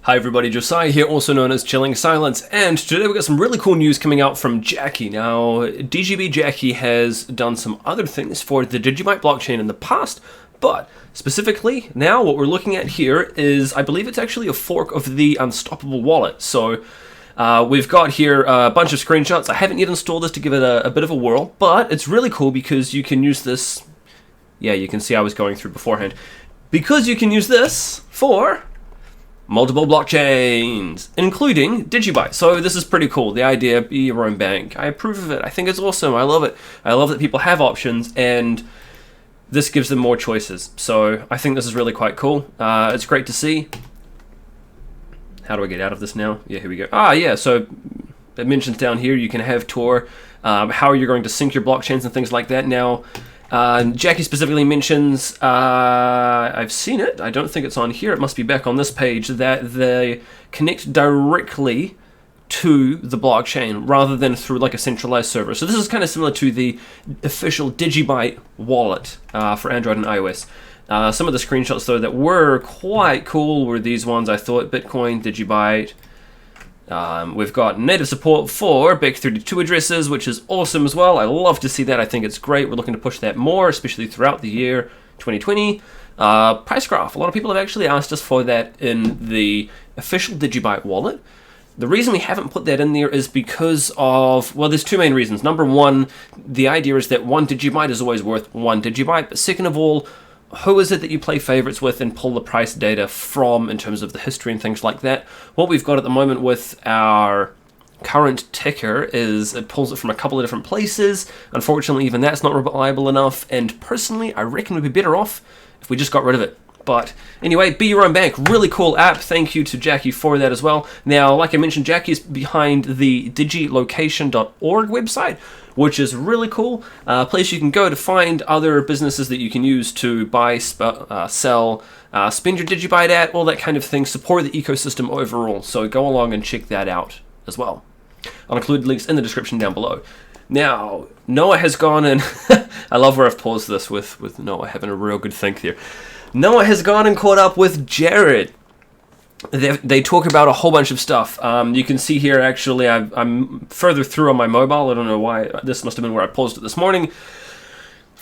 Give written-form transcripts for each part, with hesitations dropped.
Hi everybody, Josiah here, also known as Chilling Silence, and today we've got some really cool news coming out from Jacky. Now, DigiBjacky has done some other things for the DigiByte blockchain in the past, but specifically, now what we're looking at here is, I believe it's actually a fork of the Unstoppable wallet. So, we've got here a bunch of screenshots. I haven't yet installed this to give it a bit of a whirl, but it's really cool because you can use this. Yeah, you can see I was going through beforehand. Because you can use this for multiple blockchains, including DigiByte. So this is pretty cool. The idea, be your own bank. I approve of it. I think it's awesome. I love it. I love that people have options, and this gives them more choices. So I think this is really quite cool. It's great to see. How do I get out of this now? Yeah, here we go. Yeah, so it mentions down here you can have Tor, how you're going to sync your blockchains and things like that. Now, Jacky specifically mentions, I've seen it, I don't think it's on here, it must be back on this page, that they connect directly to the blockchain rather than through like a centralized server. So this is kind of similar to the official DigiByte wallet for Android and iOS. Some of the screenshots though that were quite cool were these ones, I thought. Bitcoin, DigiByte. We've got native support for base32 addresses, which is awesome as well. I love to see that. I think it's great. We're looking to push that more, especially throughout the year 2020. Price graph. A lot of people have actually asked us for that in the official DigiByte wallet. The reason we haven't put that in there is because of, well, there's two main reasons. Number one, the idea is that one DigiByte is always worth one DigiByte, but second of all, who is it that you play favorites with and pull the price data from in terms of the history and things like that? What we've got at the moment with our current ticker is it pulls it from a couple of different places. Unfortunately, even that's not reliable enough, and personally, I reckon we'd be better off if we just got rid of it. But anyway, be your own bank. Really cool app. Thank you to Jacky for that as well. Now, like I mentioned, Jacky is behind the DigiLocation.org website, which is really cool. A place you can go to find other businesses that you can use to buy, sell, spend your DigiByte at, all that kind of thing. Support the ecosystem overall. So go along and check that out as well. I'll include links in the description down below. Now, Noah has gone and I love where I've paused this with Noah having a real good think there. Noah has gone and caught up with Jared. They talk about a whole bunch of stuff. You can see here, actually, I'm further through on my mobile. I don't know why. This must have been where I paused it this morning.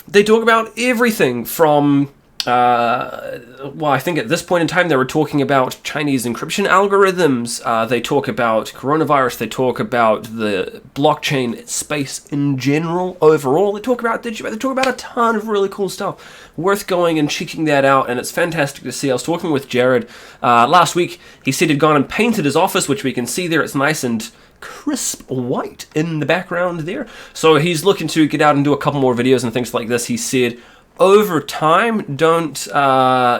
They talk about everything from, well, I think at this point in time, they were talking about Chinese encryption algorithms. They talk about coronavirus. They talk about the blockchain space in general, overall. They talk about DigiByte. They talk about a ton of really cool stuff. Worth going and checking that out, and it's fantastic to see. I was talking with Jared last week. He said he'd gone and painted his office, which we can see there. It's nice and crisp white in the background there. So he's looking to get out and do a couple more videos and things like this. He said over time, don't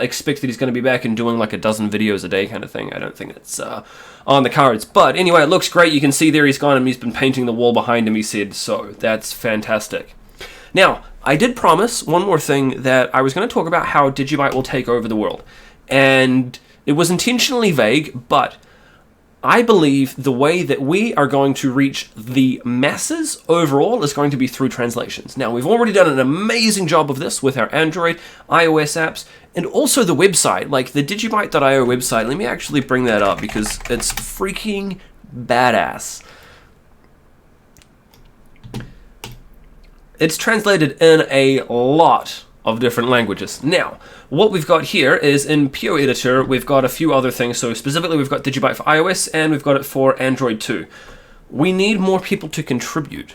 expect that he's going to be back and doing like a dozen videos a day kind of thing. I don't think it's on the cards. But anyway, it looks great. You can see there he's gone and he's been painting the wall behind him, he said. So that's fantastic. Now, I did promise one more thing, that I was going to talk about how DigiByte will take over the world. And it was intentionally vague, but I believe the way that we are going to reach the masses overall is going to be through translations. Now, we've already done an amazing job of this with our Android, iOS apps, and also the website, like the digibyte.io website. Let me actually bring that up because it's freaking badass. It's translated in a lot of different languages. Now, what we've got here is in PO Editor, we've got a few other things. So specifically, we've got DigiByte for iOS, and we've got it for Android too. We need more people to contribute.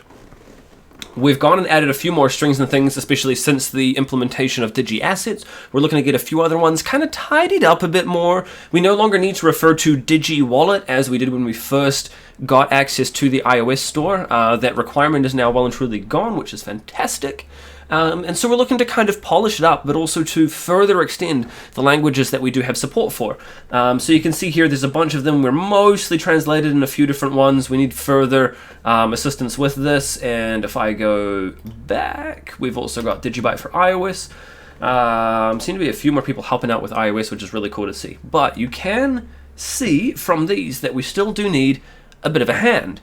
We've gone and added a few more strings and things, especially since the implementation of DigiAssets. We're looking to get a few other ones kind of tidied up a bit more. We no longer need to refer to Digi Wallet as we did when we first got access to the iOS store. That requirement is now well and truly gone, which is fantastic. And so we're looking to kind of polish it up, but also to further extend the languages that we do have support for. So you can see here there's a bunch of them. We're mostly translated in a few different ones. We need further assistance with this. And if I go back, we've also got DigiByte for iOS. Seem to be a few more people helping out with iOS, which is really cool to see. But you can see from these that we still do need a bit of a hand.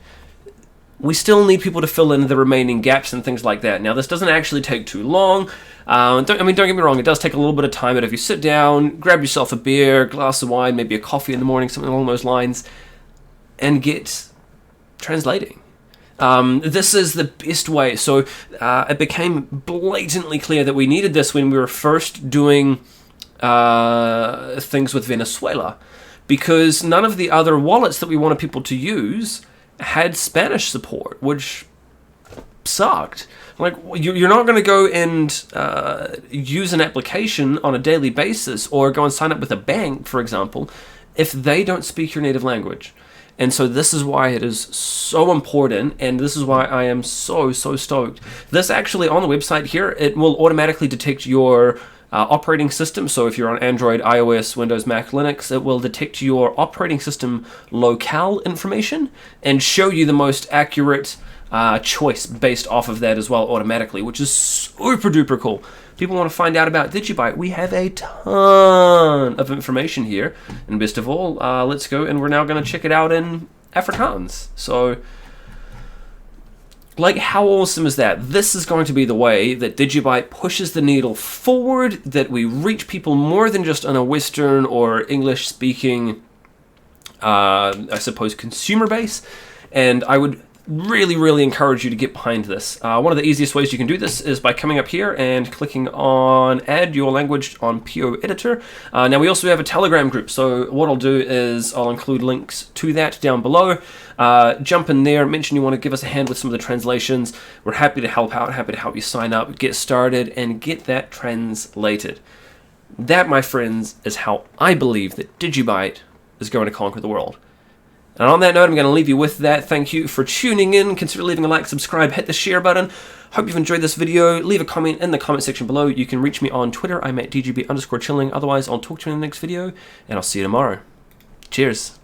we still need people to fill in the remaining gaps and things like that. Now, this doesn't actually take too long. Don't get me wrong, it does take a little bit of time, but if you sit down, grab yourself a beer, glass of wine, maybe a coffee in the morning, something along those lines, and get translating. This is the best way. So it became blatantly clear that we needed this when we were first doing things with Venezuela, because none of the other wallets that we wanted people to use had Spanish support, which sucked. Like, you're not going to go and use an application on a daily basis or go and sign up with a bank, for example, if they don't speak your native language. And so this is why it is so important, and this is why I am so stoked. This actually, on the website here, it will automatically detect your operating system. So if you're on Android, iOS, Windows, Mac, Linux, it will detect your operating system locale information and show you the most accurate choice based off of that as well automatically, which is super duper cool. People want to find out about DigiByte. We have a ton of information here, and best of all, let's go, and we're now going to check it out in Afrikaans. So, like, how awesome is that? This is going to be the way that DigiByte pushes the needle forward, that we reach people more than just on a Western or English-speaking, I suppose, consumer base. And I would really encourage you to get behind this. One of the easiest ways you can do this is by coming up here and clicking on Add Your Language on PO Editor. Now, we also have a Telegram group, so what I'll do is I'll include links to that down below. Jump in there, mention you want to give us a hand with some of the translations. We're happy to help out, happy to help you sign up, get started, and get that translated. That, my friends, is how I believe that DigiByte is going to conquer the world. And on that note, I'm going to leave you with that. Thank you for tuning in. Consider leaving a like, subscribe, hit the share button. Hope you've enjoyed this video. Leave a comment in the comment section below. You can reach me on Twitter. I'm at dgb_chilling. Otherwise, I'll talk to you in the next video, and I'll see you tomorrow. Cheers.